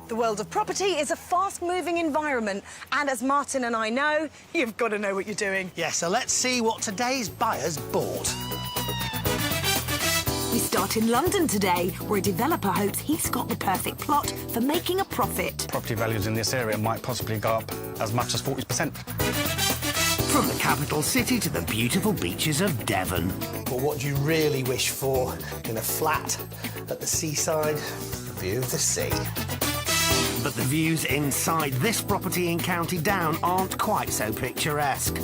The world of property is a fast-moving environment, and as Martin and I know, you've got to know what you're doing. Yeah, so let's see what today's buyers bought. We start in London today, where a developer hopes he's got the perfect plot for making a profit. Property values in this area might possibly go up as much as 40%. From the capital city to the beautiful beaches of Devon. But what do you really wish for in a flat at the seaside? The view of the sea. But the views inside this property in County Down aren't quite so picturesque.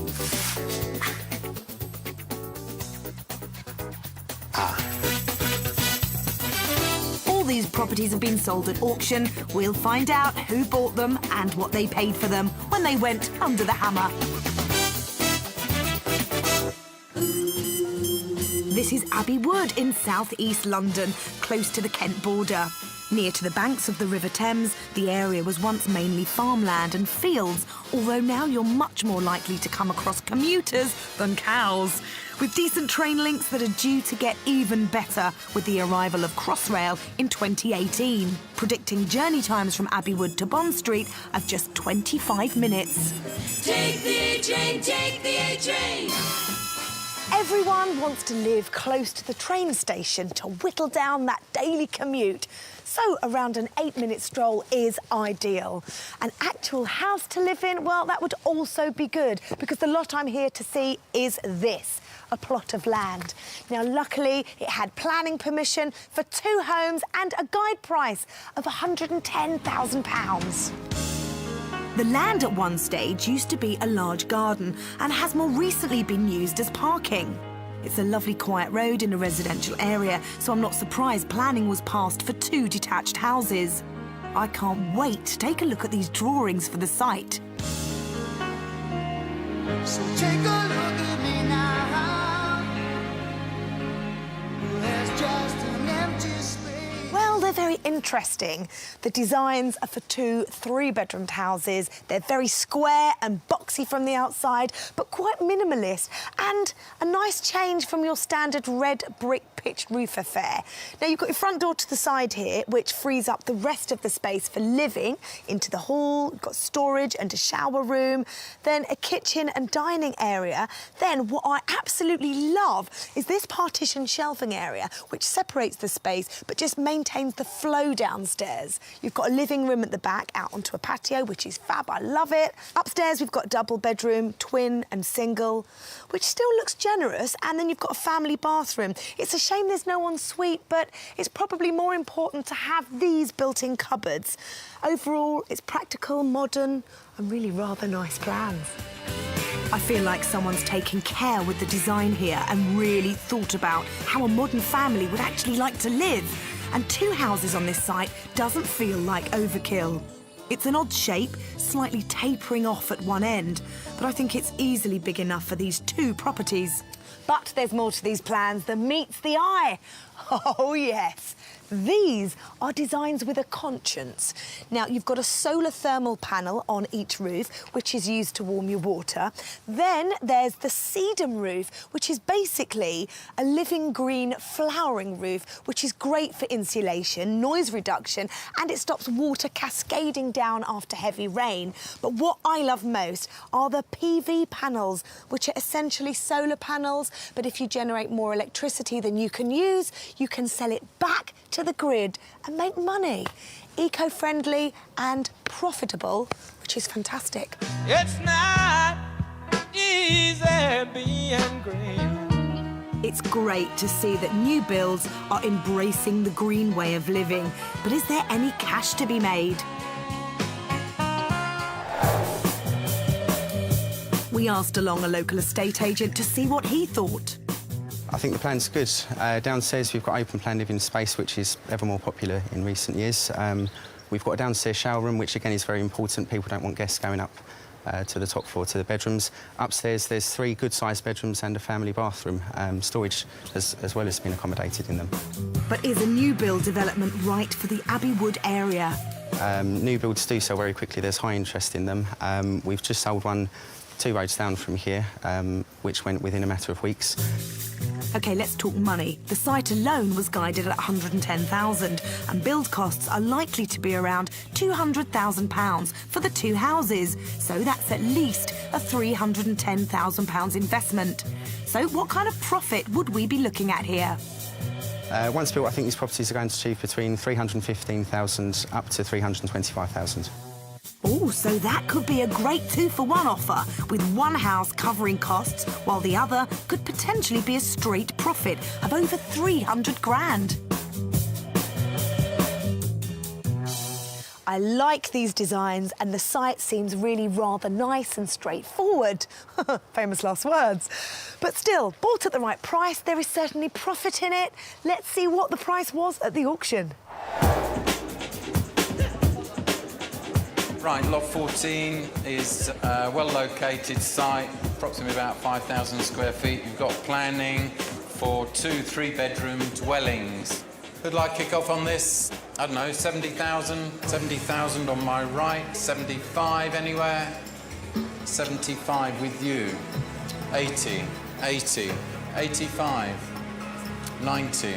All these properties have been sold at auction. We'll find out who bought them and what they paid for them when they went under the hammer. This is Abbey Wood in south-east London, close to the Kent border. Near to the banks of the River Thames, the area was once mainly farmland and fields, although now you're much more likely to come across commuters than cows. With decent train links that are due to get even better with the arrival of Crossrail in 2018, predicting journey times from Abbey Wood to Bond Street of just 25 minutes. Take the A train, take the A train. Everyone wants to live close to the train station to whittle down that daily commute. So around an 8-minute stroll is ideal. An actual house to live in, well, that would also be good, because the lot I'm here to see is this, a plot of land. Now, luckily, it had planning permission for 2 homes and a guide price of £110,000. The land at one stage used to be a large garden and has more recently been used as parking. It's a lovely quiet road in a residential area, so I'm not surprised planning was passed for 2 detached houses. I can't wait to take a look at these drawings for the site. So take a look at me now. There's just an empty space. Well, they're very interesting. The designs are for 2 3-bedroomed houses. They're very square and boxy from the outside, but quite minimalist, and a nice change from your standard red brick pitched roof affair. Now, you've got your front door to the side here, which frees up the rest of the space for living into the hall. You've got storage and a shower room, then a kitchen and dining area. Then what I absolutely love is this partition shelving area, which separates the space but just maintains the flow downstairs. You've got a living room at the back out onto a patio, which is fab. I love it. Upstairs, we've got a double bedroom, twin and single, which still looks generous. And then you've got a family bathroom. It's a shame there's no ensuite, but it's probably more important to have these built-in cupboards. Overall, it's practical, modern, and really rather nice plans. I feel like someone's taken care with the design here and really thought about how a modern family would actually like to live. And 2 houses on this site doesn't feel like overkill. It's an odd shape, slightly tapering off at one end, but I think it's easily big enough for these 2 properties. But there's more to these plans than meets the eye. Oh, yes. These are designs with a conscience. Now, you've got a solar thermal panel on each roof, which is used to warm your water. Then there's the sedum roof, which is basically a living green flowering roof, which is great for insulation, noise reduction, and it stops water cascading down after heavy rain. But what I love most are the PV panels, which are essentially solar panels, but if you generate more electricity than you can use, you can sell it back to the grid and make money. Eco-friendly and profitable, which is fantastic. It's not easy being green. It's great to see that new builds are embracing the green way of living, but is there any cash to be made? We asked along a local estate agent to see what he thought. I think the plan's good. Downstairs we've got open plan living space, which is ever more popular in recent years. We've got a downstairs shower room, which again is very important. People don't want guests going up to the top floor to the bedrooms. Upstairs there's 3 good-sized bedrooms and a family bathroom. Storage as well has been accommodated in them. But is a new build development right for the Abbey Wood area? New builds do sell very quickly. There's high interest in them. We've just sold one 2 roads down from here, which went within a matter of weeks. OK, let's talk money. The site alone was guided at £110,000 and build costs are likely to be around £200,000 for the 2 houses. So that's at least a £310,000 investment. So what kind of profit would we be looking at here? Once built, I think these properties are going to achieve between £315,000 up to £325,000. Oh, so that could be a great 2-for-1 offer, with one house covering costs, while the other could potentially be a straight profit of over 300 grand. I like these designs and the site seems really rather nice and straightforward. Famous last words. But still, bought at the right price, there is certainly profit in it. Let's see what the price was at the auction. Right, lot 14 is a well-located site, approximately about 5,000 square feet. You've got planning for 2 3-bedroom dwellings. Who'd like to kick off on this? I don't know, 70,000? 70,000 on my right, 75 anywhere? 75 with you. 80, 80, 85, 90.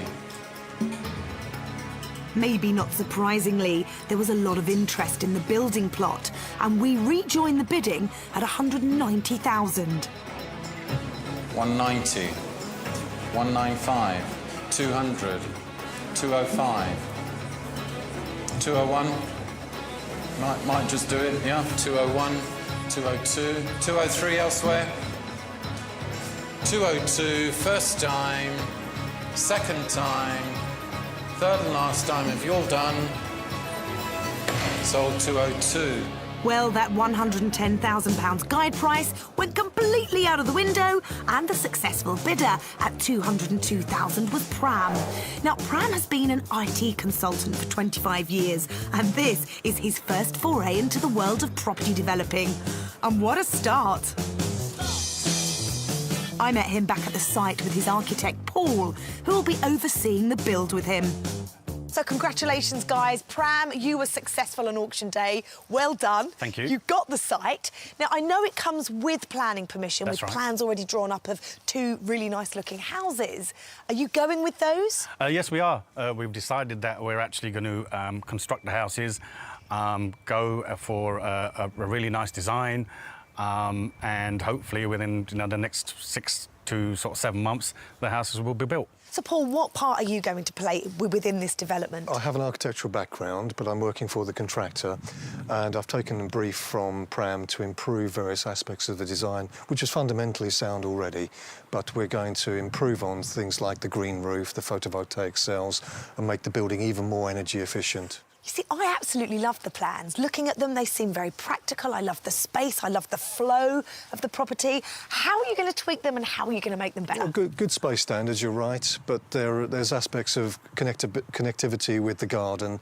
Maybe not surprisingly, there was a lot of interest in the building plot, and we rejoined the bidding at 190,000. 190, 195, 200, 205, 201. Might just do it, yeah. 201, 202, 203 elsewhere. 202, first time, second time, third and last time. If you're done, sold 202. Well, that £110,000 guide price went completely out of the window, and the successful bidder at £202,000 was Pram. Now, Pram has been an IT consultant for 25 years, and this is his first foray into the world of property developing. And what a start! I met him back at the site with his architect, Paul, who will be overseeing the build with him. So congratulations, guys. Pram, you were successful on auction day. Well done. Thank you. You got the site. Now, I know it comes with planning permission, That's with right. plans already drawn up of 2 really nice-looking houses. Are you going with those? Yes, we are. We've decided that we're actually going to construct the houses, go for a really nice design, and hopefully within the next 6 to sort of 7 months, the houses will be built. So, Paul, what part are you going to play within this development? I have an architectural background, but I'm working for the contractor, and I've taken a brief from Pram to improve various aspects of the design, which is fundamentally sound already, but we're going to improve on things like the green roof, the photovoltaic cells, and make the building even more energy efficient. You see, I absolutely love the plans. Looking at them, they seem very practical. I love the space. I love the flow of the property. How are you going to tweak them and how are you going to make them better? Well, good space standards, you're right, but there's aspects of connectivity with the garden.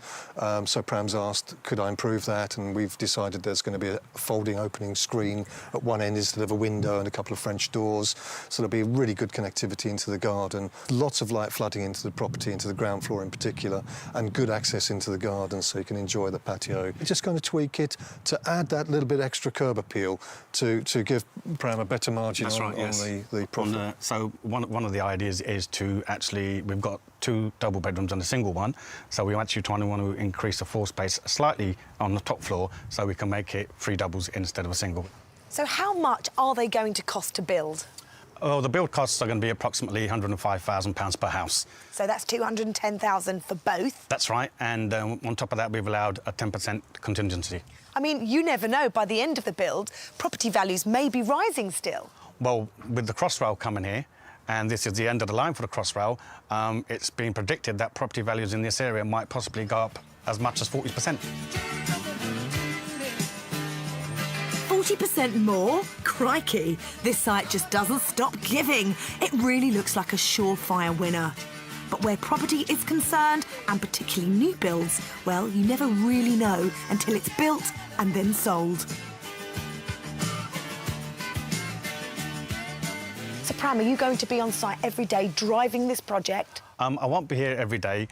So Pram's asked, could I improve that? And we've decided there's going to be a folding opening screen at one end instead of a window and a couple of French doors. So there'll be really good connectivity into the garden. Lots of light flooding into the property, into the ground floor in particular, and good access into the garden, so you can enjoy the patio. We're just going to tweak it to add that little bit extra curb appeal to give Pram a better margin on the profit. So one of the ideas is to actually, we've got 2 double bedrooms and a single one, so we're actually trying to want to increase the floor space slightly on the top floor so we can make it 3 doubles instead of a single. So how much are they going to cost to build? Oh, the build costs are going to be approximately £105,000 per house. So that's $210,000 for both? That's right, and on top of that, we've allowed a 10% contingency. I mean, you never know. By the end of the build, property values may be rising still. Well, with the Crossrail coming here, and this is the end of the line for the Crossrail, it's been predicted that property values in this area might possibly go up as much as 40%. 40% more? Crikey, this site just doesn't stop giving. It really looks like a surefire winner. But where property is concerned, and particularly new builds, well, you never really know until it's built and then sold. So, Pram, are you going to be on site every day driving this project? I won't be here every day.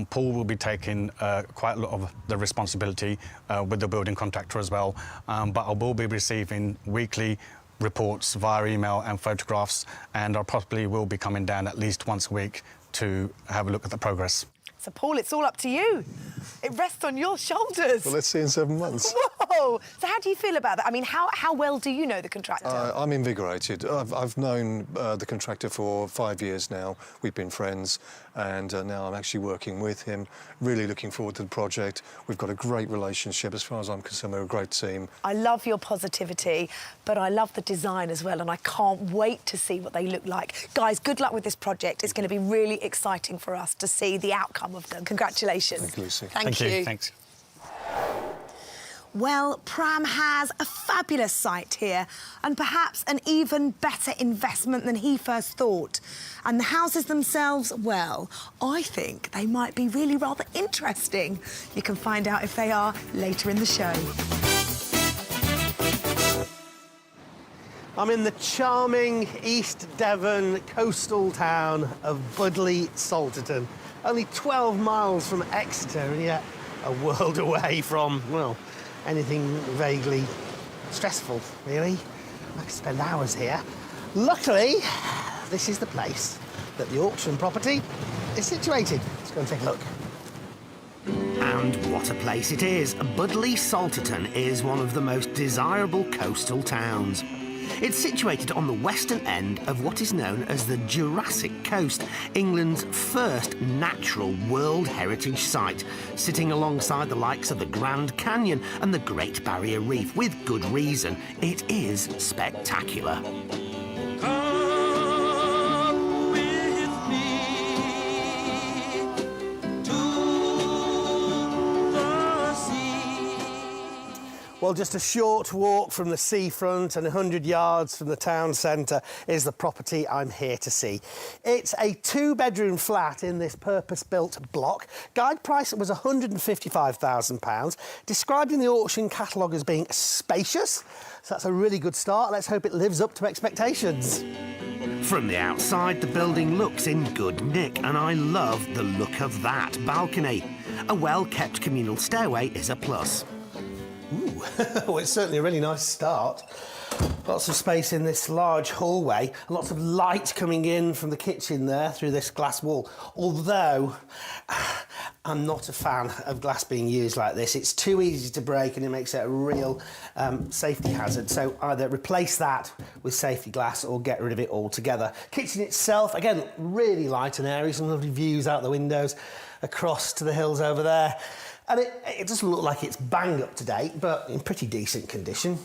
Paul will be taking quite a lot of the responsibility with the building contractor as well. But I will be receiving weekly reports via email and photographs, and I probably will be coming down at least once a week to have a look at the progress. So, Paul, it's all up to you. It rests on your shoulders. Well, let's see in 7 months. Whoa! So how do you feel about that? I mean, how well do you know the contractor? I'm invigorated. I've known the contractor for 5 years now. We've been friends, and now I'm actually working with him. Really looking forward to the project. We've got a great relationship. As far as I'm concerned, we're a great team. I love your positivity, but I love the design as well, and I can't wait to see what they look like. Guys, good luck with this project. It's going to be really exciting for us to see the outcome of them. Congratulations. Thank you, Lucy. Thank you. Thanks. Well, Pram has a fabulous site here and perhaps an even better investment than he first thought. And the houses themselves, well, I think they might be really rather interesting. You can find out if they are later in the show. I'm in the charming East Devon coastal town of Budleigh-Salterton. Only 12 miles from Exeter, and yet a world away from, well, anything vaguely stressful, really. I could spend hours here. Luckily, this is the place that the auction property is situated. Let's go and take a look. And what a place it is. Budleigh-Salterton is one of the most desirable coastal towns. It's situated on the western end of what is known as the Jurassic Coast, England's first natural World Heritage Site, sitting alongside the likes of the Grand Canyon and the Great Barrier Reef. With good reason, it is spectacular. Come with me to the sea. Well, just a short walk from the seafront and 100 yards from the town centre is the property I'm here to see. It's a 2-bedroom flat in this purpose-built block. Guide price was £155,000, described in the auction catalogue as being spacious. So that's a really good start. Let's hope it lives up to expectations. From the outside, the building looks in good nick, and I love the look of that balcony. A well-kept communal stairway is a plus. Ooh, well, it's certainly a really nice start. Lots of space in this large hallway, and lots of light coming in from the kitchen there through this glass wall. Although, I'm not a fan of glass being used like this. It's too easy to break and it makes it a real safety hazard. So either replace that with safety glass or get rid of it altogether. Kitchen itself, again, really light and airy. Some lovely views out the windows across to the hills over there. And it doesn't look like it's bang up to date, but in pretty decent condition.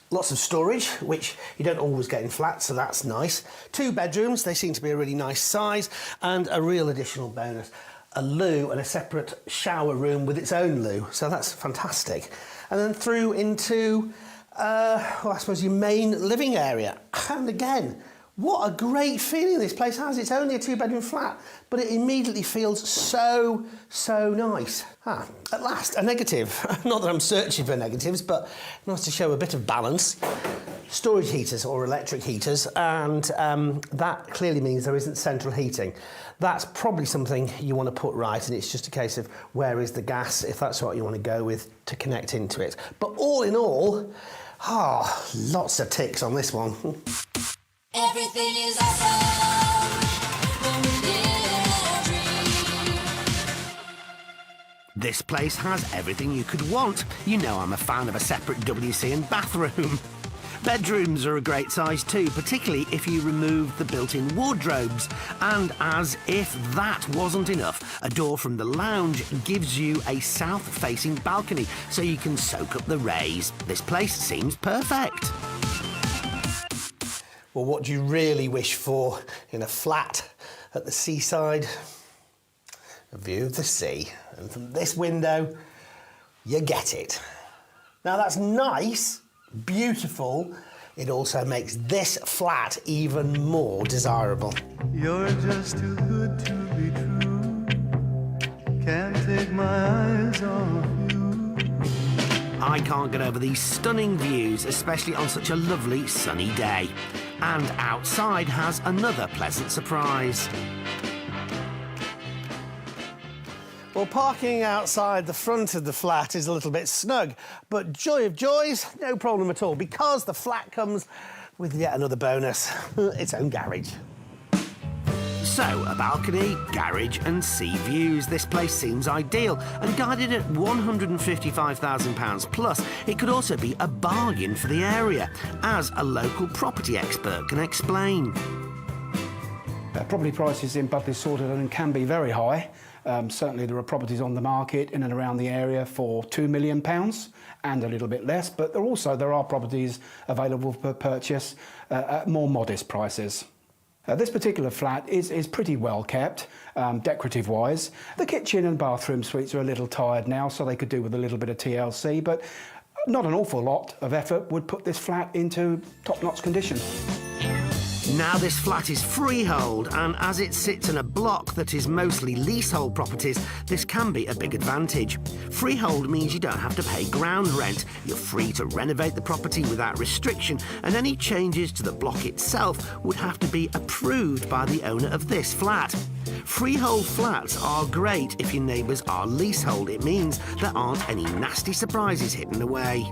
Lots of storage, which you don't always get in flats, so that's nice. 2 bedrooms, they seem to be a really nice size, and a real additional bonus, a loo and a separate shower room with its own loo, so that's fantastic. And then through into, well, I suppose your main living area. And again, what a great feeling this place has. It's only a 2-bedroom flat, but it immediately feels so nice. At last, a negative. Not that I'm searching for negatives, but nice to show a bit of balance. Storage heaters or electric heaters, and that clearly means there isn't central heating. That's probably something you want to put right, and it's just a case of where is the gas, if that's what you want to go with, to connect into it. But all in all, lots of ticks on this one. Everything is awesome when we live a dream. This place has everything you could want. You know I'm a fan of a separate WC and bathroom. Bedrooms are a great size too, particularly if you remove the built-in wardrobes. And as if that wasn't enough, a door from the lounge gives you a south-facing balcony, so you can soak up the rays. This place seems perfect. Well, what do you really wish for in a flat at the seaside? A view of the sea. And from this window, you get it. Now, that's nice, beautiful. It also makes this flat even more desirable. You're just too good to be true. Can't take my eyes off you. I can't get over these stunning views, especially on such a lovely sunny day. And outside has another pleasant surprise. Well, parking outside the front of the flat is a little bit snug, but joy of joys, no problem at all, because the flat comes with yet another bonus, its own garage. So, a balcony, garage and sea views. This place seems ideal, and guided at £155,000 plus, it could also be a bargain for the area, as a local property expert can explain. Property prices in Budleigh Salterton can be very high. Certainly there are properties on the market in and around the area for £2 million and a little bit less, but there are properties available for purchase at more modest prices. This particular flat is pretty well kept, decorative-wise. The kitchen and bathroom suites are a little tired now, so they could do with a little bit of TLC, but not an awful lot of effort would put this flat into top-notch condition. Now this flat is freehold, and as it sits in a block that is mostly leasehold properties, this can be a big advantage. Freehold means you don't have to pay ground rent. You're free to renovate the property without restriction, and any changes to the block itself would have to be approved by the owner of this flat. Freehold flats are great if your neighbours are leasehold. It means there aren't any nasty surprises hidden away.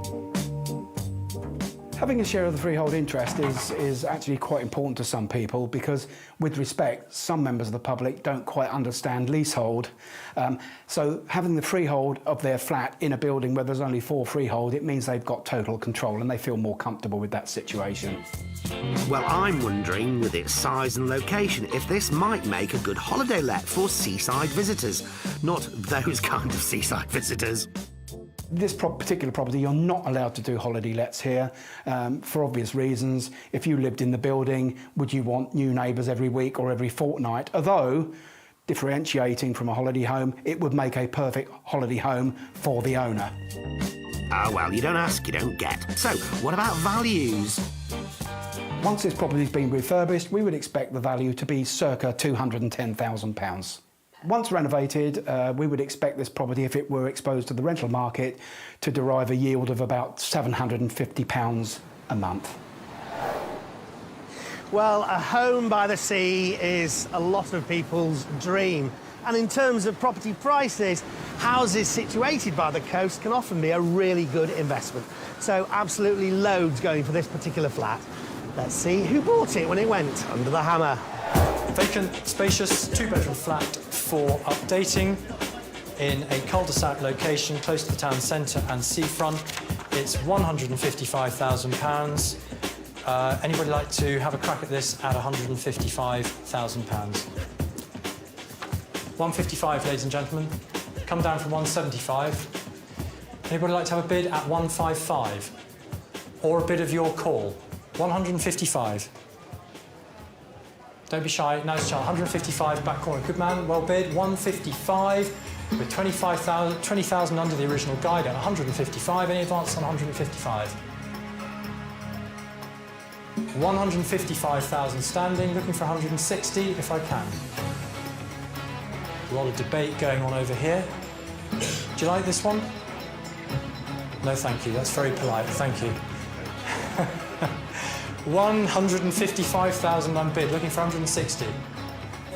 Having a share of the freehold interest is actually quite important to some people because, with respect, some members of the public don't quite understand leasehold. So having the freehold of their flat in a building where there's only 4 freehold, it means they've got total control and they feel more comfortable with that situation. Well, I'm wondering, with its size and location, if this might make a good holiday let for seaside visitors. Not those kind of seaside visitors. This particular property, you're not allowed to do holiday lets here for obvious reasons. If you lived in the building, would you want new neighbours every week or every fortnight? Although, differentiating from a holiday home, it would make a perfect holiday home for the owner. Oh, well, you don't ask, you don't get. So, what about values? Once this property's been refurbished, we would expect the value to be circa £210,000. Once renovated, we would expect this property, if it were exposed to the rental market, to derive a yield of about £750 a month. Well, a home by the sea is a lot of people's dream. And in terms of property prices, houses situated by the coast can often be a really good investment. So absolutely loads going for this particular flat. Let's see who bought it when it went under the hammer. Vacant, spacious, 2-bedroom flat for updating in a cul-de-sac location close to the town centre and seafront. It's £155,000. Anybody like to have a crack at this at £155,000? 155, ladies and gentlemen. Come down from 175. Anybody like to have a bid at 155? Or a bid of your call? 155. Don't be shy, nice child. 155, back corner. Good man, well bid. 155 with 20,000 under the original guide at 155. Any advance on 155? 155,000 standing, looking for 160 if I can. A lot of debate going on over here. Do you like this one? No, thank you. That's very polite. Thank you. 155,000 unbid, looking for 160.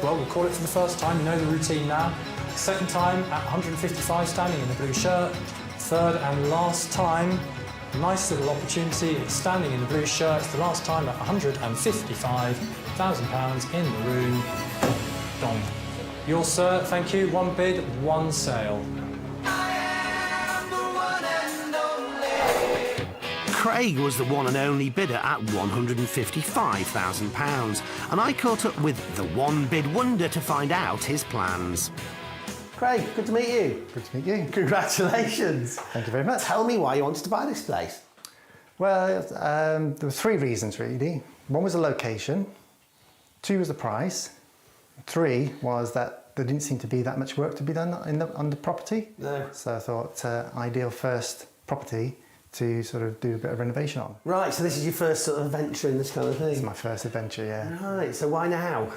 Well, we'll call it for the first time, you know the routine now. Second time at 155, standing in the blue shirt. Third and last time, nice little opportunity, it's standing in the blue shirt. It's the last time at £155,000 in the room. Dong. Yours, sir, thank you. One bid, one sale. Craig was the one and only bidder at £155,000, and I caught up with the one-bid wonder to find out his plans. Craig, good to meet you. Good to meet you. Congratulations. Thank you very much. Tell me why you wanted to buy this place. Well, there were 3 reasons, really. 1 was the location, 2 was the price, 3 was that there didn't seem to be that much work to be done on the property. No. So I thought ideal first property to sort of do a bit of renovation on. Right, so this is your first sort of venture in this kind of thing? It's my first adventure, yeah. Right, so why now?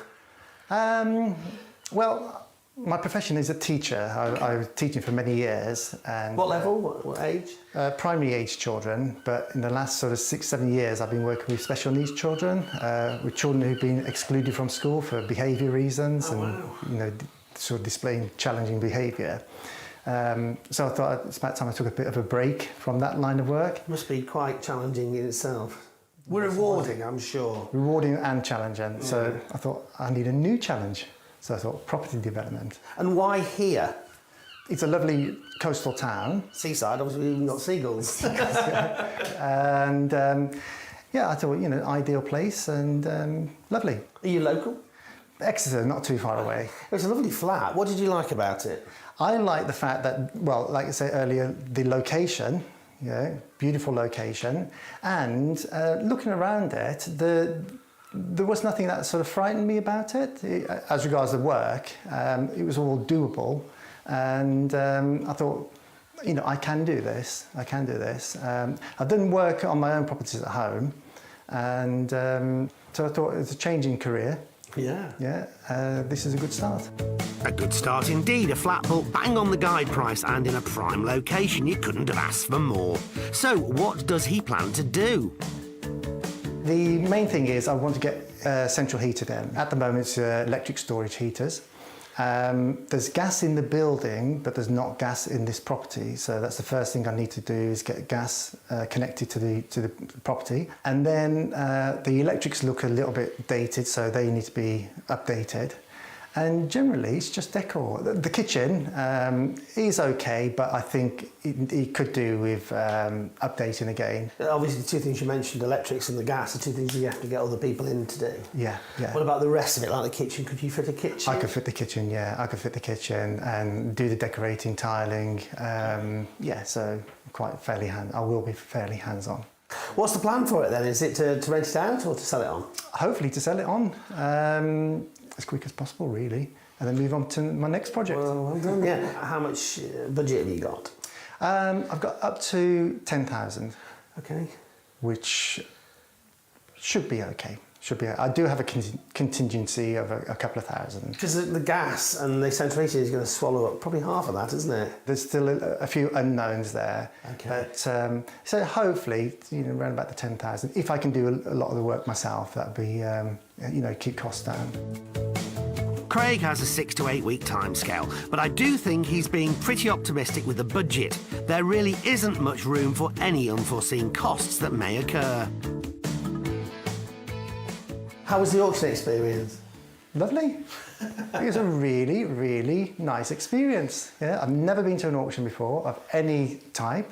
Well, my profession is a teacher. I was teaching for many years. And what level? What age? Primary age children, but in the last sort of 6-7 years I've been working with special needs children, with children who've been excluded from school for behaviour reasons you know, sort of displaying challenging behaviour. So I thought it's about time I took a bit of a break from that line of work. Must be quite challenging in itself. Rewarding, I'm sure. Rewarding and challenging. So I thought I need a new challenge. So I thought property development. And why here? It's a lovely coastal town. Seaside, obviously we've got seagulls. And yeah, I thought, you know, ideal place and lovely. Are you local? Exeter, not too far away. It's a lovely flat. What did you like about it? I like the fact that, well, like I said earlier, the location, yeah, beautiful location, and looking around it, there was nothing that sort of frightened me about it. As regards the work, it was all doable, and I thought, you know, I can do this. I can do this. I've done work on my own properties at home, and so I thought it's a changing career. Yeah. Yeah, this is a good start. A good start indeed. A flat built bang on the guide price and in a prime location. You couldn't have asked for more. So what does he plan to do? The main thing is I want to get central heated in. At the moment it's electric storage heaters. There's gas in the building, but there's not gas in this property. So that's the first thing I need to do is get gas connected to the property. And then the electrics look a little bit dated, so they need to be updated. And generally, it's just decor. The kitchen is okay, but I think it could do with updating again. Obviously, the two things you mentioned, electrics and the gas, are two things you have to get other people in to do. Yeah. What about the rest of it, like the kitchen? Could you fit a kitchen? I could fit the kitchen, yeah. I could fit the kitchen and do the decorating, tiling. Yeah, so I will be fairly hands-on. What's the plan for it then? Is it to rent it out or to sell it on? Hopefully to sell it on. As quick as possible, really, and then move on to my next project. Well done. Yeah. How much budget have you got? I've got up to 10,000. Okay. Which should be okay. I do have a contingency of a couple of thousand. Because the gas and the central heating is going to swallow up probably half of that, isn't it? There's still a few unknowns there. Okay. But so hopefully, you know, around about the 10,000. If I can do a lot of the work myself, that'd be, you know, keep costs down. Craig has a 6 to 8 week timescale, but I do think he's being pretty optimistic with the budget. There really isn't much room for any unforeseen costs that may occur. How was the auction experience? Lovely. It was a really, really nice experience. Yeah, I've never been to an auction before of any type,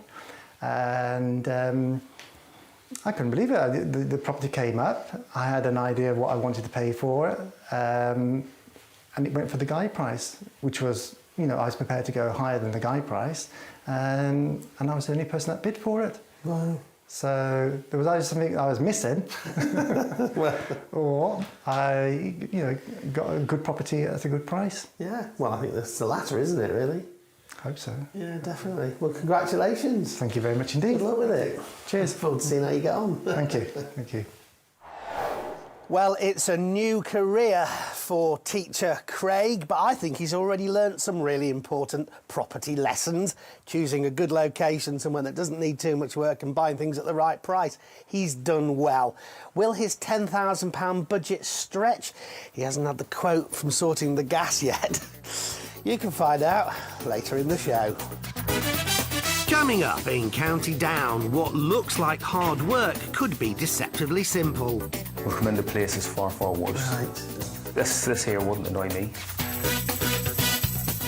and I couldn't believe it. The property came up. I had an idea of what I wanted to pay for it, and it went for the guide price, which was, you know, I was prepared to go higher than the guide price, and I was the only person that bid for it. Wow. So there was either something I was missing, or I, you know, got a good property at a good price. Yeah. Well, I think that's the latter, isn't it? Really. Hope so. Yeah, definitely. Well, congratulations. Thank you very much indeed. Good luck with it. Cheers. Look forward to seeing how you get on. Thank you. Thank you. Well, it's a new career for teacher Craig, but I think he's already learnt some really important property lessons. Choosing a good location, somewhere that doesn't need too much work, and buying things at the right price. He's done well. Will his £10,000 budget stretch? He hasn't had the quote from sorting the gas yet. You can find out later in the show. Coming up in County Down, what looks like hard work could be deceptively simple. We've come into places far, far worse. Right. This here wouldn't annoy me.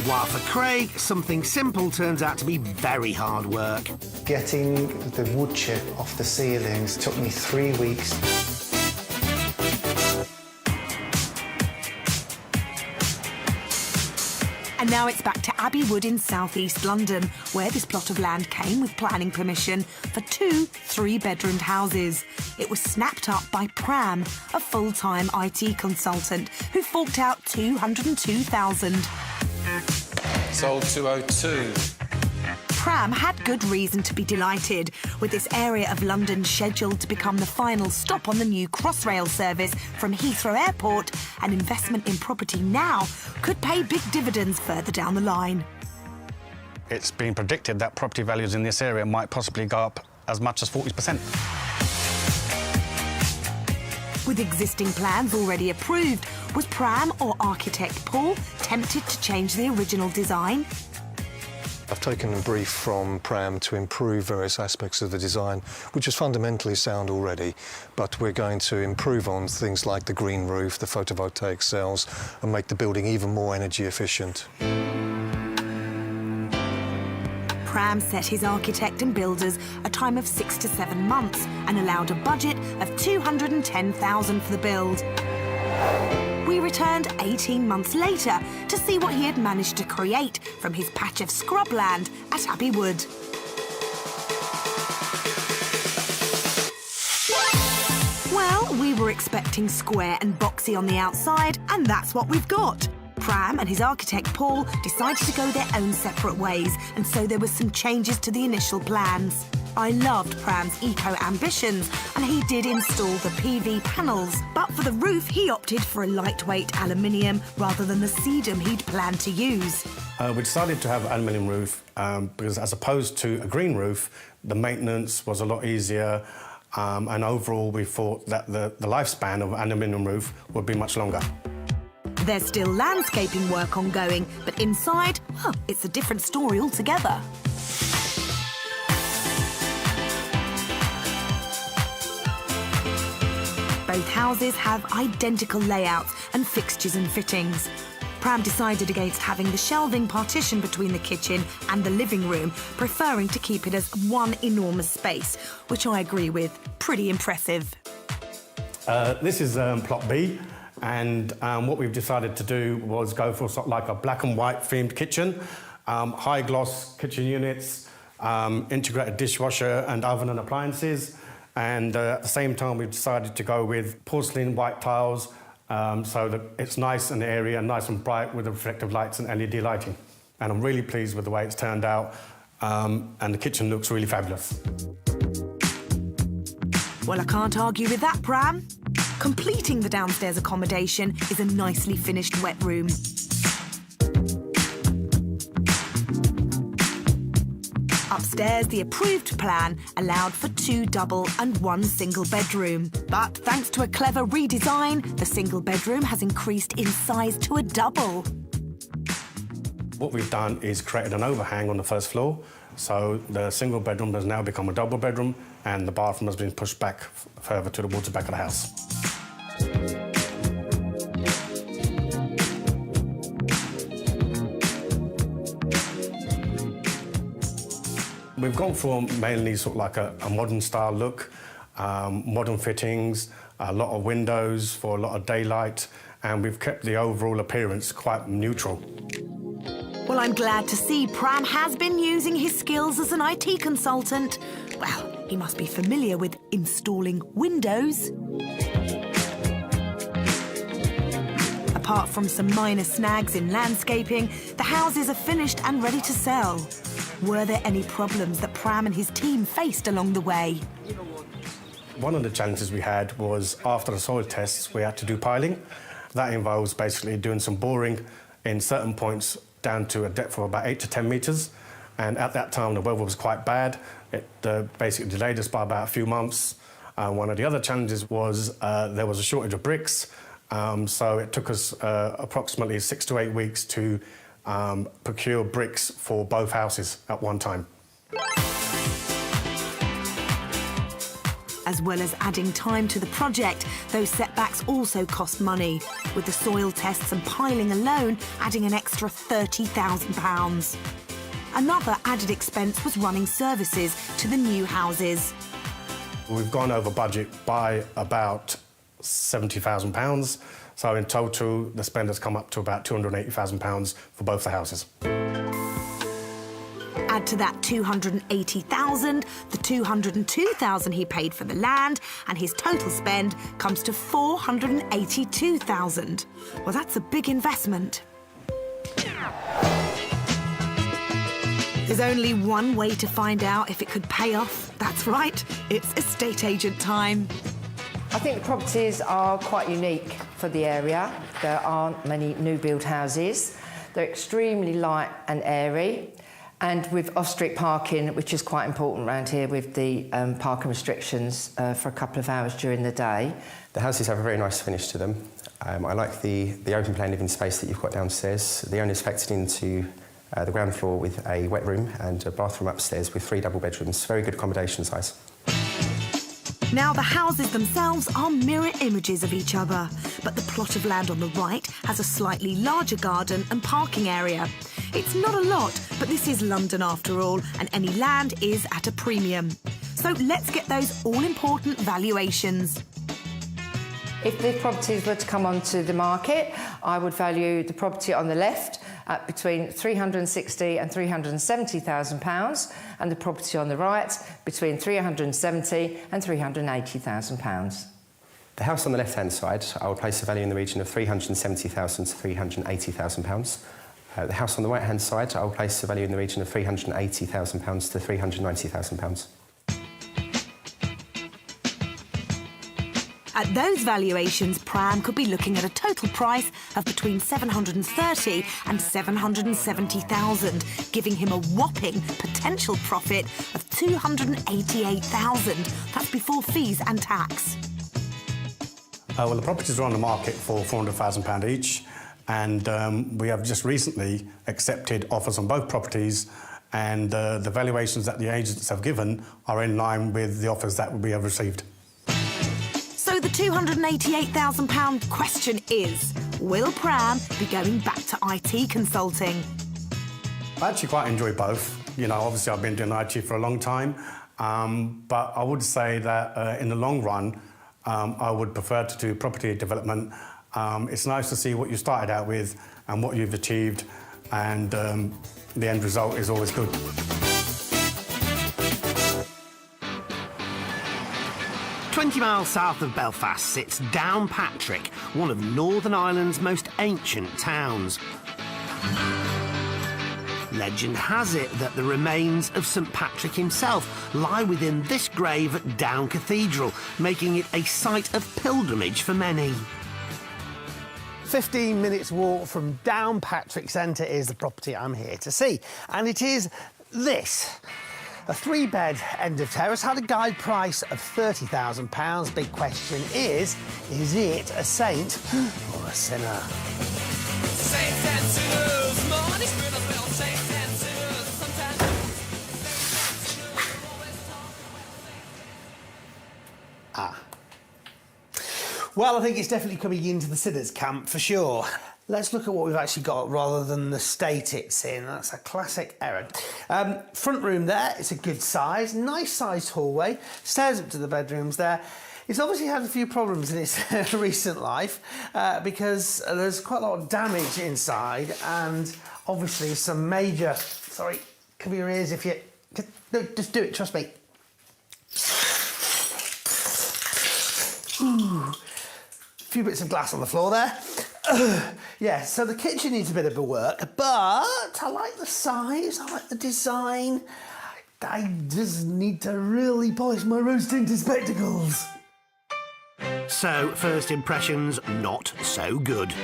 While for Craig, something simple turns out to be very hard work. Getting the wood chip off the ceilings took me 3 weeks. And now it's back to Abbey Wood in southeast London, where this plot of land came with planning permission for 2 3-bedroomed houses. It was snapped up by Pram, a full-time IT consultant, who forked out $202,000. Sold 202. Pram had good reason to be delighted, with this area of London scheduled to become the final stop on the new Crossrail service from Heathrow Airport. An investment in property now could pay big dividends further down the line. It's been predicted that property values in this area might possibly go up as much as 40%. With existing plans already approved, was Pram or architect Paul tempted to change the original design? I've taken a brief from Pram to improve various aspects of the design, which is fundamentally sound already, but we're going to improve on things like the green roof, the photovoltaic cells, and make the building even more energy efficient. Pram set his architect and builders a time of 6 to 7 months and allowed a budget of $210,000 for the build. We returned 18 months later to see what he had managed to create from his patch of scrubland at HUtH. Well, we were expecting square and boxy on the outside, and that's what we've got. Pram and his architect Paul decided to go their own separate ways, and so there were some changes to the initial plans. I loved Pram's eco-ambitions, and he did install the PV panels, but for the roof he opted for a lightweight aluminium rather than the sedum he'd planned to use. We decided to have an aluminium roof because, as opposed to a green roof, the maintenance was a lot easier, and overall we thought that the lifespan of an aluminium roof would be much longer. There's still landscaping work ongoing, but inside, well, it's a different story altogether. Both houses have identical layouts and fixtures and fittings. Pram decided against having the shelving partition between the kitchen and the living room, preferring to keep it as one enormous space, which I agree with. Pretty impressive. This is plot B, and what we've decided to do was go for sort of like a black and white themed kitchen, high gloss kitchen units, integrated dishwasher and oven and appliances. And at the same time, we've decided to go with porcelain white tiles so that it's nice and airy and nice and bright with the reflective lights and LED lighting. And I'm really pleased with the way it's turned out, and the kitchen looks really fabulous. Well, I can't argue with that, Pram. Completing the downstairs accommodation is a nicely finished wet room. Upstairs, the approved plan allowed for 2 double and 1 single bedroom. But thanks to a clever redesign, the single bedroom has increased in size to a double. What we've done is created an overhang on the first floor, so the single bedroom has now become a double bedroom, and the bathroom has been pushed back further towards the back of the house. We've gone for mainly sort of like a modern style look, modern fittings, a lot of windows for a lot of daylight, and we've kept the overall appearance quite neutral. Well, I'm glad to see Pram has been using his skills as an IT consultant. Well, he must be familiar with installing windows. Apart from some minor snags in landscaping, the houses are finished and ready to sell. Were there any problems that Pram and his team faced along the way? One of the challenges we had was after the soil tests, we had to do piling. That involves basically doing some boring in certain points down to a depth of about 8 to 10 metres. And at that time, the weather was quite bad. It basically delayed us by about a few months. One of the other challenges was there was a shortage of bricks. So it took us approximately 6 to 8 weeks to procure bricks for both houses at one time. As well as adding time to the project, those setbacks also cost money, with the soil tests and piling alone adding an extra £30,000. Another added expense was running services to the new houses. We've gone over budget by about £70,000. So in total, the spend has come up to about £280,000 for both the houses. Add to that $280,000, the $202,000 he paid for the land, and his total spend comes to $482,000. Well, that's a big investment. There's only one way to find out if it could pay off. That's right, it's estate agent time. I think the properties are quite unique for the area. There aren't many new build houses. They're extremely light and airy, and with off-street parking, which is quite important around here with the parking restrictions for a couple of hours during the day. The houses have a very nice finish to them. I like the open plan living space that you've got downstairs. The owner's factored into The ground floor with a wet room and a bathroom upstairs with 3 double bedrooms. Very good accommodation size. Now, the houses themselves are mirror images of each other, but the plot of land on the right has a slightly larger garden and parking area. It's not a lot, but this is London after all, and any land is at a premium. So let's get those all-important valuations. If the properties were to come onto the market, I would value the property on the left at between £360,000 and £370,000, and the property on the right between £370,000 and £380,000. The house on the left-hand side, I would place a value in the region of £370,000 to £380,000. The house on the right-hand side, I will place a value in the region of £380,000 to £390,000. At those valuations, Pram could be looking at a total price of between $730,000 and $770,000, giving him a whopping potential profit of $288,000. That's before fees and tax. Well, the properties are on the market for £400,000 each, and we have just recently accepted offers on both properties, and the valuations that the agents have given are in line with the offers that we have received. So the £288,000 question is, will Pram be going back to IT consulting? I actually quite enjoy both. You know, obviously I've been doing IT for a long time, but I would say that in the long run, I would prefer to do property development. It's nice to see what you started out with and what you've achieved, and the end result is always good. 20 miles south of Belfast sits Downpatrick, one of Northern Ireland's most ancient towns. Legend has it that the remains of St Patrick himself lie within this grave at Down Cathedral, making it a site of pilgrimage for many. 15 minutes walk from Downpatrick Centre is the property I'm here to see, and it is this. A 3-bed end of terrace had a guide price of £30,000. Big question is it a saint or a sinner? Saints and sinners, money spinners, well, saints and sinners, sometimes. Well, I think it's definitely coming into the sinners camp for sure. Let's look at what we've actually got rather than the state it's in. That's a classic error. Front room there, it's a good size, nice sized hallway, stairs up to the bedrooms there. It's obviously had a few problems in its recent life because there's quite a lot of damage inside, and obviously some major, sorry, cover your ears if you, just do it, trust me. Ooh. A few bits of glass on the floor there. Yeah, so the kitchen needs a bit of a work, but I like the size, I like the design. I just need to really polish my rose-tinted spectacles. So, first impressions, not so good.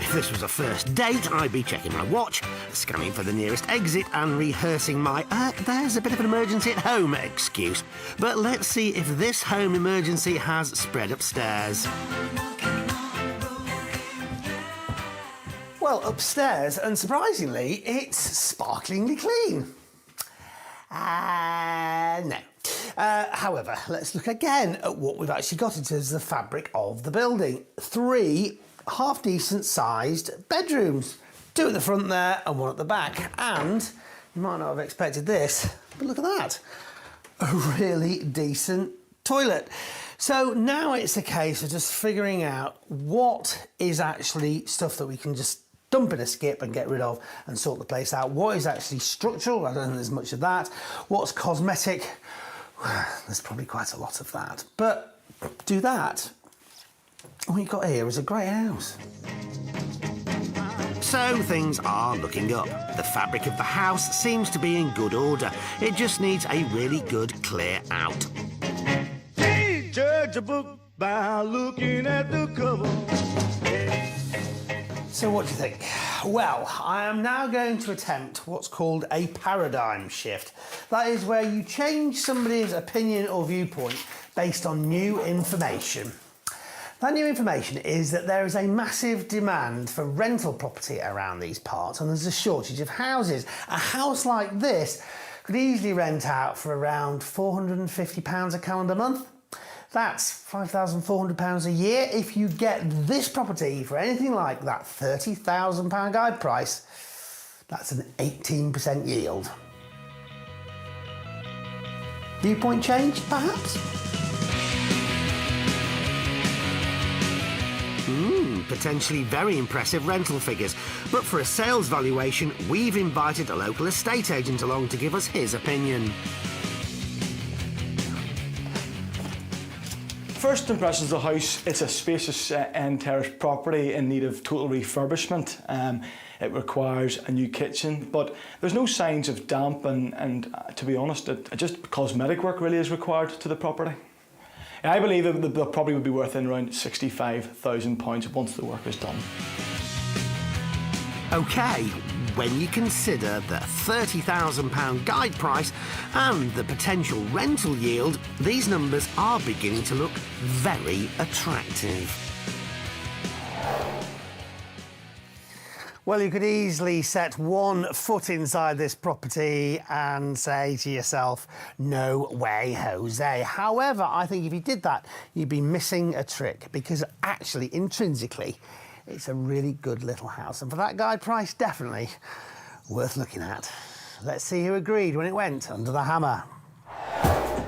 If this was a first date, I'd be checking my watch, scanning for the nearest exit and rehearsing my there's a bit of an emergency at home excuse. But let's see if this home emergency has spread upstairs. Well, upstairs, unsurprisingly, it's sparklingly clean. No. However, let's look again at what we've actually got in terms of the fabric of the building. 3 half-decent sized bedrooms. 2 at the front there and 1 at the back. And you might not have expected this, but look at that. A really decent toilet. So now it's a case of just figuring out what is actually stuff that we can just dump in a skip and get rid of and sort the place out. What is actually structural? I don't think there's much of that. What's cosmetic? There's probably quite a lot of that. But do that. What you've got here is a great house. So things are looking up. The fabric of the house seems to be in good order. It just needs a really good clear out. Hey, judge a book by looking at the cover. So what do you think? Well, I am now going to attempt what's called a paradigm shift. That is where you change somebody's opinion or viewpoint based on new information. That new information is that there is a massive demand for rental property around these parts, and there's a shortage of houses. A house like this could easily rent out for around £450 a calendar month. That's £5,400 a year. If you get this property for anything like that £30,000 guide price, that's an 18% yield. Viewpoint change, perhaps? Potentially very impressive rental figures. But for a sales valuation, we've invited a local estate agent along to give us his opinion. First impressions of the house, it's a spacious end terrace property in need of total refurbishment. It requires a new kitchen, but there's no signs of damp and to be honest, just cosmetic work really is required to the property. I believe that the property would be worth in around £65,000 once the work is done. OK, when you consider the £30,000 guide price and the potential rental yield, these numbers are beginning to look very attractive. Well, you could easily set one foot inside this property and say to yourself, no way, Jose. However, I think if you did that, you'd be missing a trick, because actually, intrinsically, it's a really good little house. And for that guide price, definitely worth looking at. Let's see who agreed when it went under the hammer.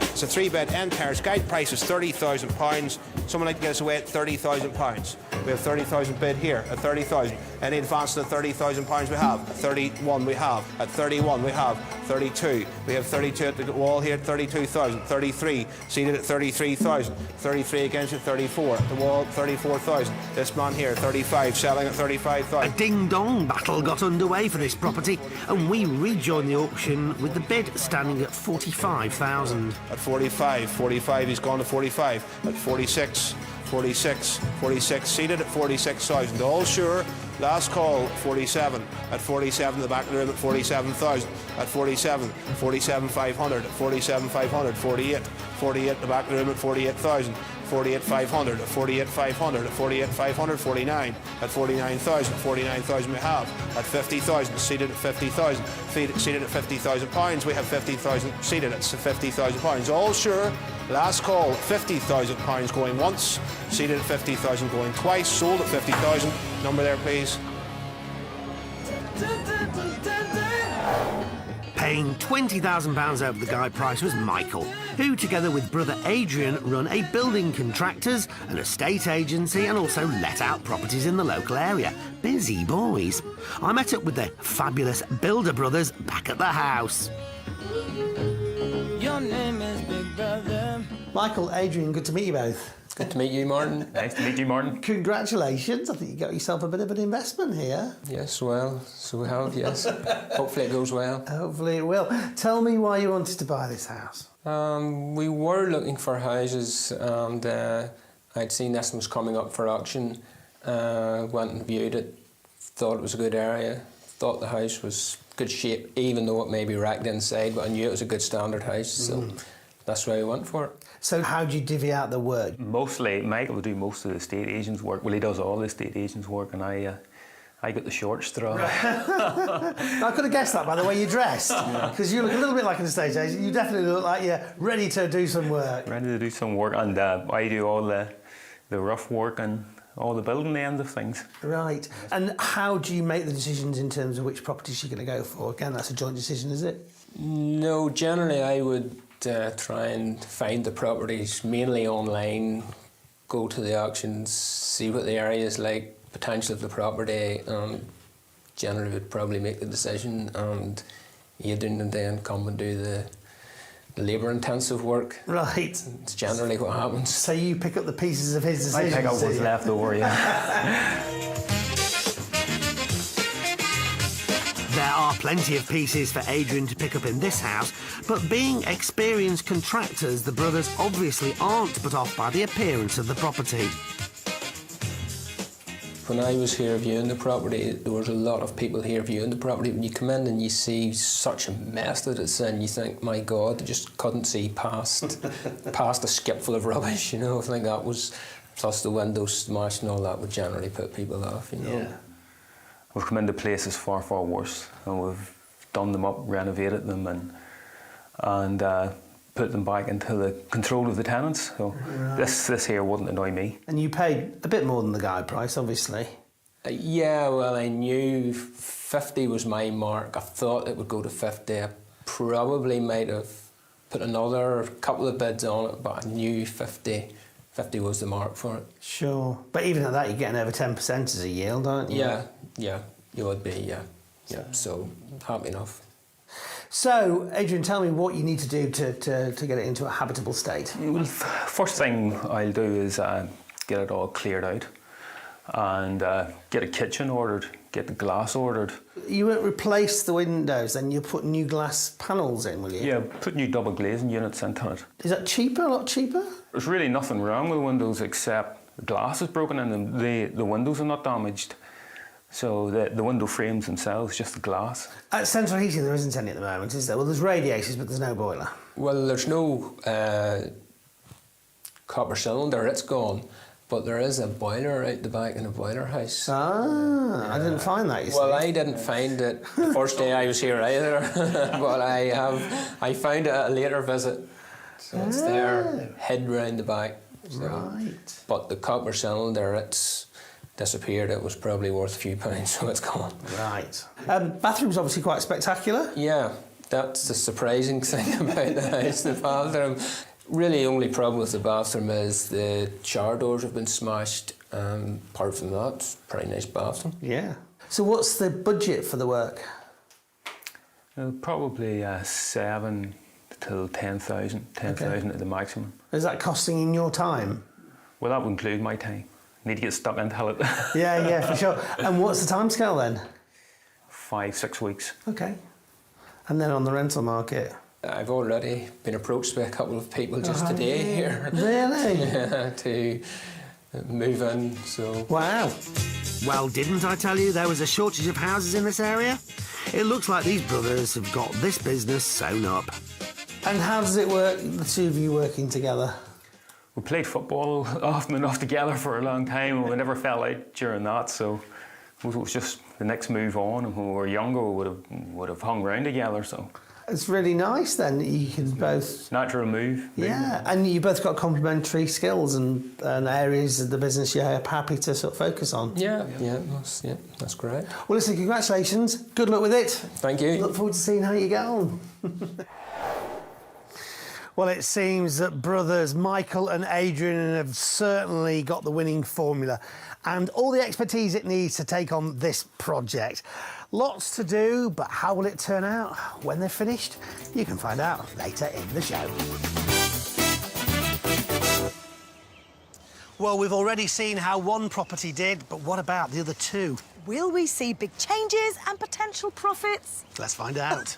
It's a 3-bed end terrace. Guide price is £30,000. Someone like to get us away at £30,000. We have 30,000 bid here at 30,000. Any advance to £30,000 we have. At 31 we have. At 31 we have. 32. We have 32 at the wall here at 32,000. 33 seated at 33,000. 33 against it 34 at the wall 34,000. This man here 35 selling at 35,000. A ding-dong battle got underway for this property, and we rejoined the auction with the bid standing at 45,000. At 45, 45 he's gone to 45. At 46, 46, 46 seated at 46,000. All sure. Last call 47. At 47 the back of the room at 47,000. At 47, 47,500. At 47,500, 48. 48 the back of the room at 48,000. 48,500. At 48,500. At 48,500, 49. At 49,000. 49,000 we have. At 50,000 seated at 50,000. Seated at £50,000. We have 50,000 seated at £50,000. All sure. Last call, £50,000 going once, seated at 50,000 going twice, sold at 50,000. Number there, please. Paying £20,000 over the guide price was Michael, who, together with brother Adrian, run a building contractors, an estate agency, and also let out properties in the local area. Busy boys. I met up with the fabulous Builder Brothers back at the house. Your name is Big Brother. Michael, Adrian, good to meet you both. Good to meet you, Martin. Nice to meet you, Martin. Congratulations. I think you got yourself a bit of an investment here. Yes, well, so we have, yes. Hopefully it goes well. Hopefully it will. Tell me why you wanted to buy this house. We were looking for houses, and I'd seen this one was coming up for auction. Went and viewed it, thought it was a good area, thought the house was good shape, even though it may be wrecked inside, but I knew it was a good standard house, so that's why we went for it. So how do you divvy out the work? Mostly, Michael will do most of the estate agent's work. Well, he does all the estate agent's work, and I got the short straw. I could have guessed that by the way you dressed, because you look a little bit like an estate agent. You definitely look like you're ready to do some work. Ready to do some work, and I do all the rough work and all the building end of things. Right. And how do you make the decisions in terms of which properties you're going to go for? Again, that's a joint decision, is it? No, generally I would try and find the properties mainly online, go to the auctions, see what the area is like, potential of the property, and generally would probably make the decision, and Adrian and then come and do the labour-intensive work. Right. It's generally what happens. So you pick up the pieces of his decision? I pick up what's left over, yeah. There are plenty of pieces for Adrian to pick up in this house, but being experienced contractors, the brothers obviously aren't put off by the appearance of the property. When I was here viewing the property, there was a lot of people here viewing the property. When you come in and you see such a mess that it's in, you think, my God, they just couldn't see past a skip full of rubbish, you know. I think plus the windows smashed and all that would generally put people off, you know. Yeah. We've come into places far, far worse, and we've done them up, renovated them, and put them back into the control of the tenants. So this here wouldn't annoy me. And you paid a bit more than the guide price, obviously. Yeah, well, I knew 50 was my mark. I thought it would go to 50. I probably might have put another couple of bids on it, but I knew 50 was the mark for it. Sure. But even at that, you're getting over 10% as a yield, aren't you? Yeah, you would be, yeah. So happy enough. So, Adrian, tell me what you need to do to get it into a habitable state. Well, first thing I'll do is get it all cleared out and get a kitchen ordered, get the glass ordered. You won't replace the windows, then you'll put new glass panels in, will you? Yeah, put new double glazing units into it. Is that cheaper, a lot cheaper? There's really nothing wrong with the windows except the glass is broken in them. The windows are not damaged. So the window frames themselves, just the glass. At central heating, there isn't any at the moment, is there? Well, there's radiators, but there's no boiler. Well, there's no copper cylinder, it's gone. But there is a boiler out the back in a boiler house. I didn't find that, you see. Well, I didn't find it the first day I was here either, but I found it at a later visit. So it's there, hid round the back. So. Right. But the copper cylinder, it's disappeared. It was probably worth a few pounds, so it's gone. Right. Bathroom's obviously quite spectacular. Yeah, that's the surprising thing about the house, the bathroom. Really, the only problem with the bathroom is the shower doors have been smashed. Apart from that, it's a pretty nice bathroom. Yeah. So what's the budget for the work? Probably 7 till 10,000. 10,000 at the maximum. Is that costing in your time? Well, that would include my time. Need to get stuck into it. Yeah, for sure. And what's the timescale then? 5-6 weeks. Okay. And then on the rental market? I've already been approached by a couple of people just today here. Really? Yeah, to move in, so... Wow. Well, didn't I tell you there was a shortage of houses in this area? It looks like these brothers have got this business sewn up. And how does it work, the two of you working together? We played football often enough together for a long time, and we never fell out during that, so it was just the next move on. And when we were younger, we would have hung around together, so... It's really nice then, you can both... Natural move. Yeah, and you both got complementary skills and areas of the business you're happy to sort of focus on. Yeah, that's great. Well, listen, congratulations. Good luck with it. Thank you. Look forward to seeing how you get on. Well, it seems that brothers Michael and Adrian have certainly got the winning formula and all the expertise it needs to take on this project. Lots to do, but how will it turn out when they're finished? You can find out later in the show. Well, we've already seen how one property did, but what about the other two? Will we see big changes and potential profits? Let's find out.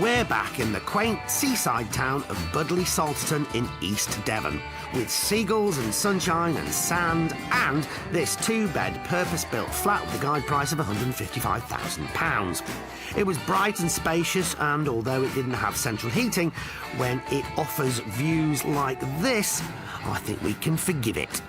We're back in the quaint seaside town of Budleigh Salterton in East Devon, with seagulls and sunshine and sand, and this two-bed purpose-built flat with a guide price of £155,000. It was bright and spacious, and although it didn't have central heating, when it offers views like this, I think we can forgive it.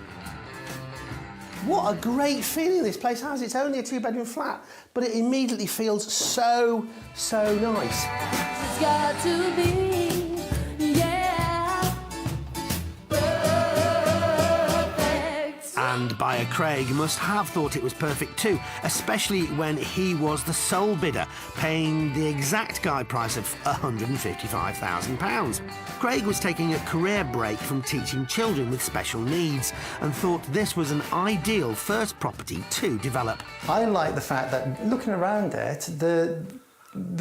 What a great feeling this place has. It's only a two-bedroom flat, but it immediately feels so nice. It's got to be, yeah, perfect. And buyer Craig must have thought it was perfect too, especially when he was the sole bidder, paying the exact guide price of £155,000. Craig was taking a career break from teaching children with special needs and thought this was an ideal first property to develop. I like the fact that looking around it, there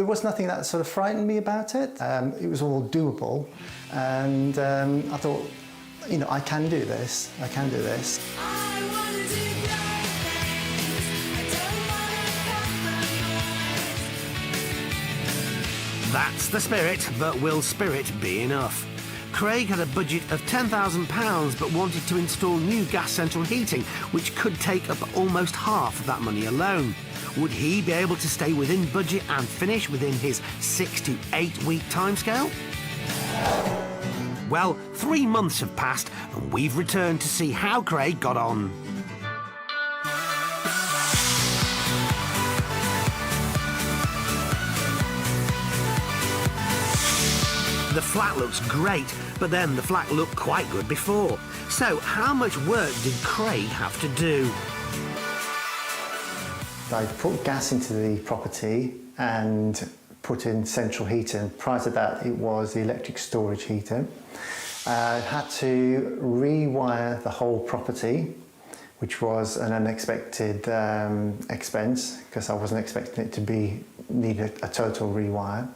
was nothing that sort of frightened me about it. It was all doable, and I thought, you know, I can do this. I can do this. That's the spirit, but will spirit be enough? Craig had a budget of £10,000 but wanted to install new gas central heating, which could take up almost half of that money alone. Would he be able to stay within budget and finish within his 6 to 8 week timescale? Well, 3 months have passed and we've returned to see how Craig got on. The flat looks great, but then the flat looked quite good before. So how much work did Craig have to do? I put gas into the property and put in central heating. Prior to that, it was the electric storage heating. I had to rewire the whole property, which was an unexpected expense because I wasn't expecting it to need a total rewire.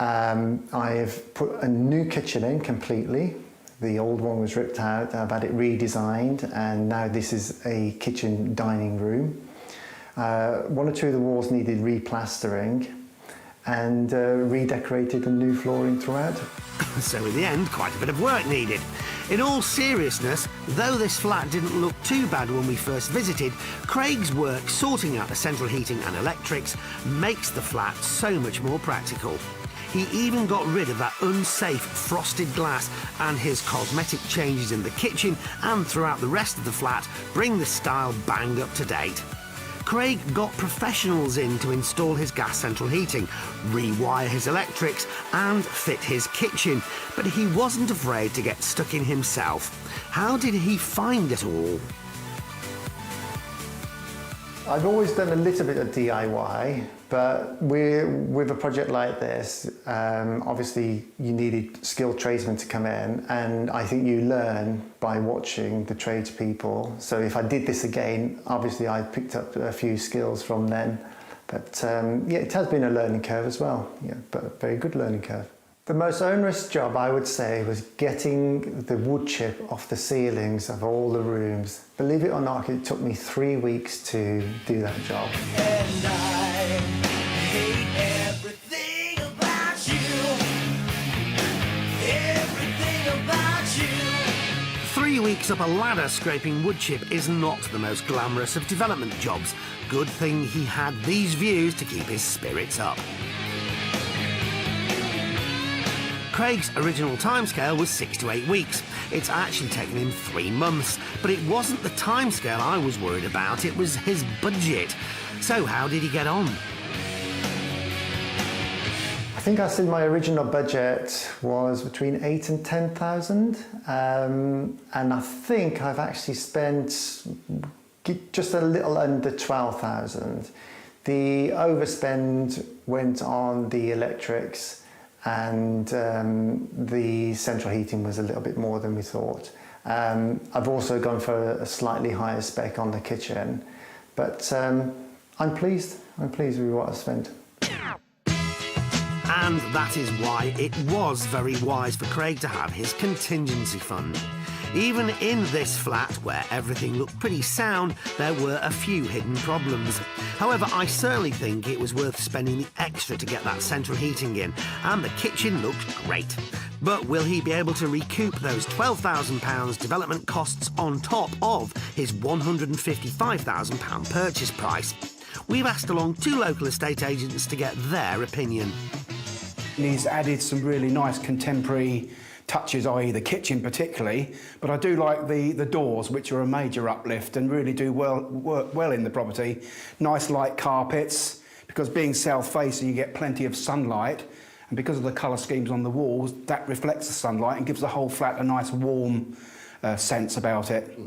I've put a new kitchen in completely. The old one was ripped out. I've had it redesigned, and now this is a kitchen dining room. 1 or 2 of the walls needed replastering and redecorated and new flooring throughout. So in the end, quite a bit of work needed. In all seriousness, though this flat didn't look too bad when we first visited, Craig's work sorting out the central heating and electrics makes the flat so much more practical. He even got rid of that unsafe frosted glass, and his cosmetic changes in the kitchen and throughout the rest of the flat bring the style bang up to date. Craig got professionals in to install his gas central heating, rewire his electrics and fit his kitchen, but he wasn't afraid to get stuck in himself. How did he find it all? I've always done a little bit of DIY, but with a project like this, obviously you needed skilled tradesmen to come in, and I think you learn by watching the tradespeople. So if I did this again, obviously I picked up a few skills from then. But yeah, it has been a learning curve as well, yeah, but a very good learning curve. The most onerous job, I would say, was getting the wood chip off the ceilings of all the rooms. Believe it or not, it took me 3 weeks to do that job. And I hate everything about you. Everything about you. 3 weeks up a ladder scraping wood chip is not the most glamorous of development jobs. Good thing he had these views to keep his spirits up. Craig's original timescale was 6 to 8 weeks. It's actually taken him 3 months, but it wasn't the timescale I was worried about, it was his budget. So how did he get on? I think I said my original budget was between 8,000 and 10,000, and I think I've actually spent just a little under 12,000. The overspend went on the electrics, and the central heating was a little bit more than we thought. I've also gone for a slightly higher spec on the kitchen, but I'm pleased with what I spent. And that is why it was very wise for Craig to have his contingency fund. Even in this flat, where everything looked pretty sound, there were a few hidden problems. However, I certainly think it was worth spending the extra to get that central heating in, and the kitchen looked great. But will he be able to recoup those £12,000 development costs on top of his £155,000 purchase price? We've asked along 2 local estate agents to get their opinion. He's added some really nice contemporary touches, i.e. the kitchen particularly, but I do like the doors, which are a major uplift and really do work well in the property. Nice light carpets, because being south-facing you get plenty of sunlight, and because of the colour schemes on the walls, that reflects the sunlight and gives the whole flat a nice warm sense about it.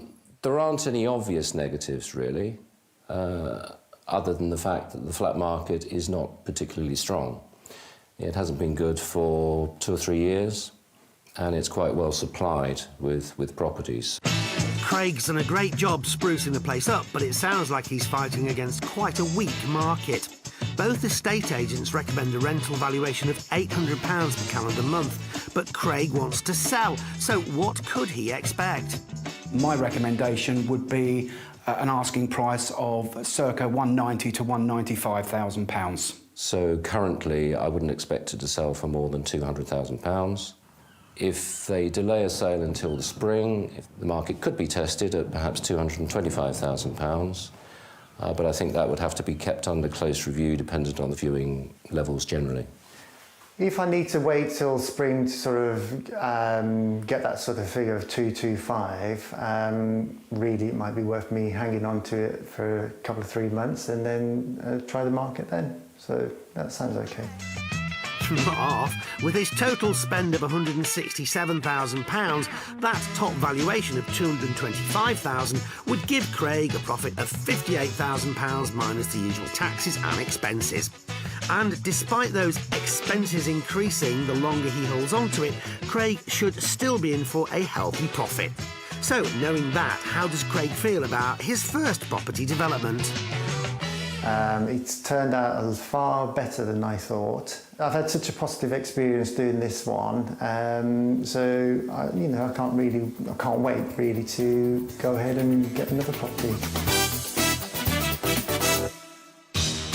There aren't any obvious negatives really, other than the fact that the flat market is not particularly strong. It hasn't been good for 2 or 3 years, and it's quite well supplied with properties. Craig's done a great job sprucing the place up, but it sounds like he's fighting against quite a weak market. Both estate agents recommend a rental valuation of £800 per calendar month, but Craig wants to sell, so what could he expect? My recommendation would be an asking price of circa £190,000 to £195,000. So currently I wouldn't expect it to sell for more than £200,000. If they delay a sale until the spring, if the market could be tested at perhaps £225,000. But I think that would have to be kept under close review, dependent on the viewing levels generally. If I need to wait till spring to sort of get that sort of figure of 225, really it might be worth me hanging on to it for a couple of 3 months and then try the market then. So that sounds okay. Off. With his total spend of £167,000, that top valuation of £225,000 would give Craig a profit of £58,000 minus the usual taxes and expenses. And despite those expenses increasing the longer he holds on to it, Craig should still be in for a healthy profit. So, knowing that, how does Craig feel about his first property development? It's turned out far better than I thought. I've had such a positive experience doing this one, so I can't wait really to go ahead and get another property.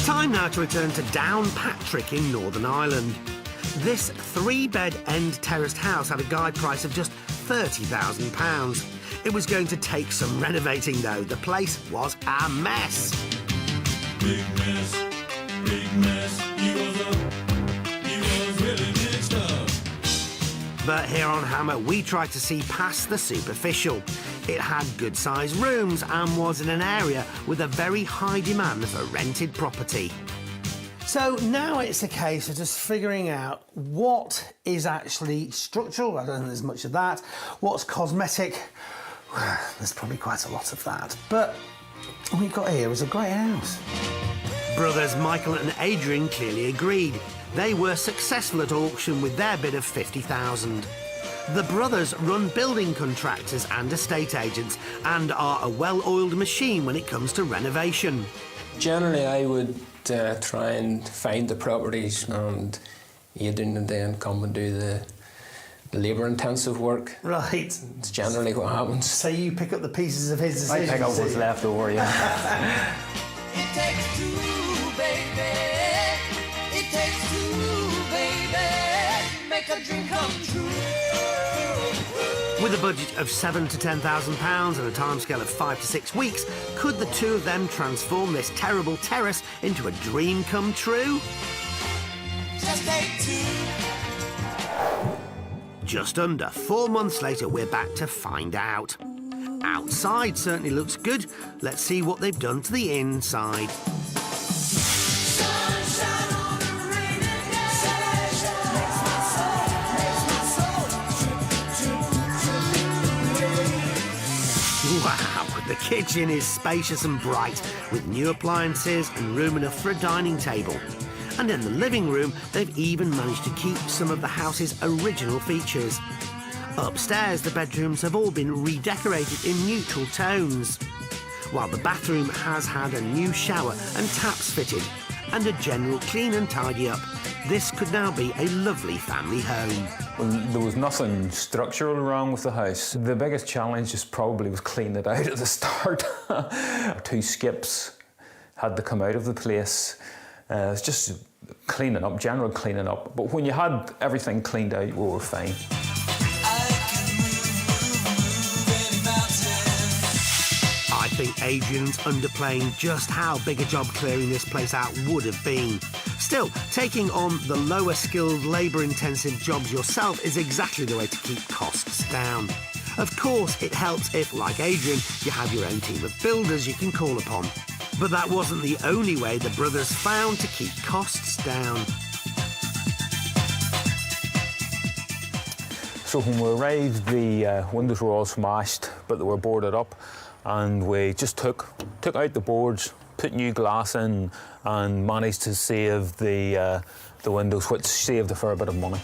Time now to return to Downpatrick in Northern Ireland. This 3-bed end terraced house had a guide price of just £30,000. It was going to take some renovating though. The place was a mess. Big mess, he was really mixed up. But here on Hammer, we tried to see past the superficial. It had good-sized rooms and was in an area with a very high demand for rented property. So now it's a case of just figuring out what is actually structural. I don't think there's much of that. What's cosmetic? There's probably quite a lot of that. But what we've got here is a great house. Brothers Michael and Adrian clearly agreed. They were successful at auction with their bid of £50,000. The brothers run building contractors and estate agents and are a well-oiled machine when it comes to renovation. Generally, I would try and find the properties, and Adrian and then come and do the labour-intensive work. Right. It's generally what happens. So you pick up the pieces of his decisions? I pick up what's left over, yeah. It takes two, baby. It takes two, baby. Make a dream come true. With a budget of £7,000 to £10,000 and a timescale of 5 to 6 weeks, could the two of them transform this terrible terrace into a dream come true? Just take two. Just under 4 months later, we're back to find out. Outside certainly looks good. Let's see what they've done to the inside. Wow, the kitchen is spacious and bright, with new appliances and room enough for a dining table. And in the living room, they've even managed to keep some of the house's original features. Upstairs, the bedrooms have all been redecorated in neutral tones, while the bathroom has had a new shower and taps fitted, and a general clean and tidy up. This could now be a lovely family home. Well, there was nothing structural wrong with the house. The biggest challenge just probably was cleaning it out at the start. 2 skips had to come out of the place. It's just cleaning up, general cleaning up. But when you had everything cleaned out, we were fine. I think Adrian's underplaying just how big a job clearing this place out would have been. Still, taking on the lower skilled, labour-intensive jobs yourself is exactly the way to keep costs down. Of course, it helps if, like Adrian, you have your own team of builders you can call upon. But that wasn't the only way the brothers found to keep costs down. So when we arrived, the windows were all smashed, but they were boarded up, and we just took out the boards, put new glass in, and managed to save the windows, which saved a fair bit of money.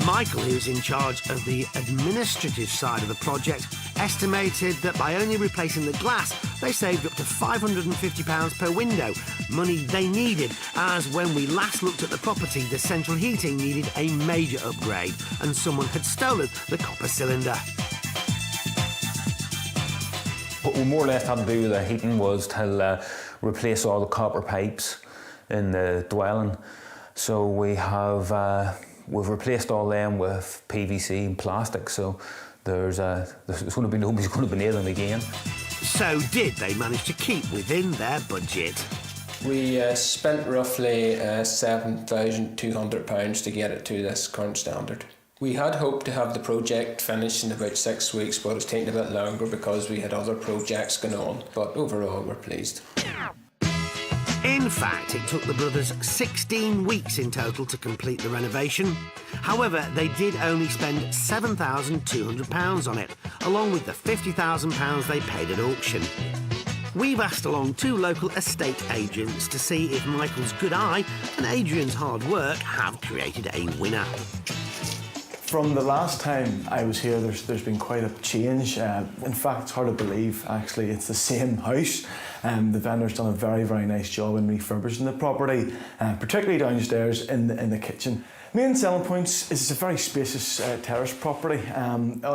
Michael, who's in charge of the administrative side of the project, estimated that by only replacing the glass, they saved up to £550 per window, money they needed, as when we last looked at the property, the central heating needed a major upgrade, and someone had stolen the copper cylinder. What we more or less had to do with the heating was to replace all the copper pipes in the dwelling. So we've replaced all them with PVC and plastic. So there's going to be nobody's going to be near them again. So did they manage to keep within their budget? We spent roughly £7,200 to get it to this current standard. We had hoped to have the project finished in about 6 weeks, but it's taken a bit longer because we had other projects going on. But overall, we're pleased. In fact, it took the brothers 16 weeks in total to complete the renovation. However, they did only spend £7,200 on it, along with the £50,000 they paid at auction. We've asked along 2 local estate agents to see if Michael's good eye and Adrian's hard work have created a winner. From the last time I was here, there's been quite a change. In fact, it's hard to believe, actually, it's the same house. The vendor's done a very, very nice job in refurbishing the property, particularly downstairs in the kitchen. Main selling points is it's a very spacious terrace property.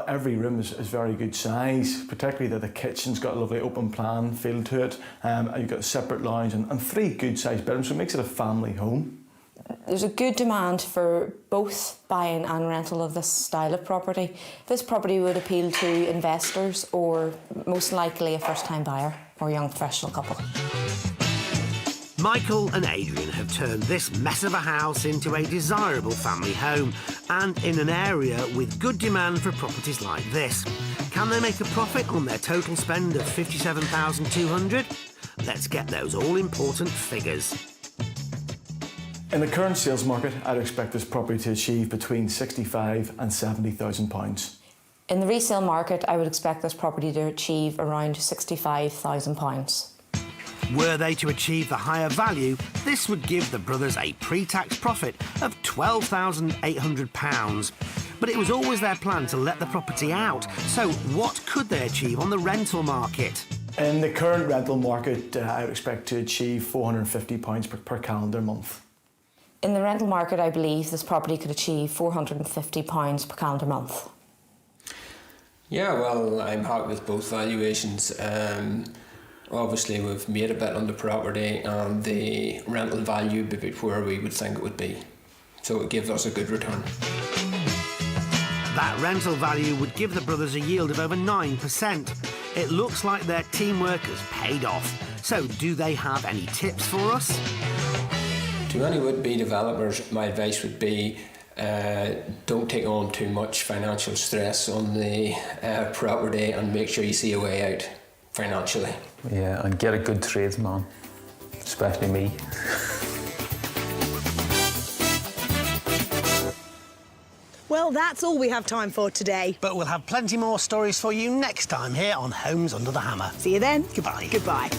Every room is very good size, particularly that the kitchen's got a lovely open plan feel to it. You've got a separate lounge and 3 good sized bedrooms, so it makes it a family home. There's a good demand for both buying and rental of this style of property. This property would appeal to investors or most likely a first-time buyer or young professional couple. Michael and Adrian have turned this mess of a house into a desirable family home, and in an area with good demand for properties like this. Can they make a profit on their total spend of £57,200? Let's get those all-important figures. In the current sales market, I'd expect this property to achieve between £65,000 and £70,000. In the resale market, I would expect this property to achieve around £65,000. Were they to achieve the higher value, this would give the brothers a pre-tax profit of £12,800. But it was always their plan to let the property out, so what could they achieve on the rental market? In the current rental market, I would expect to achieve £450 per calendar month. In the rental market, I believe this property could achieve £450 per calendar month. Yeah, well, I'm happy with both valuations. Obviously, we've made a bit on the property and the rental value would be where we would think it would be. So it gives us a good return. That rental value would give the brothers a yield of over 9%. It looks like their teamwork has paid off. So do they have any tips for us? To any would-be developers, my advice would be don't take on too much financial stress on the property and make sure you see a way out financially. Yeah, and get a good tradesman, especially me. Well, that's all we have time for today. But we'll have plenty more stories for you next time here on Homes Under the Hammer. See you then. Goodbye. Goodbye.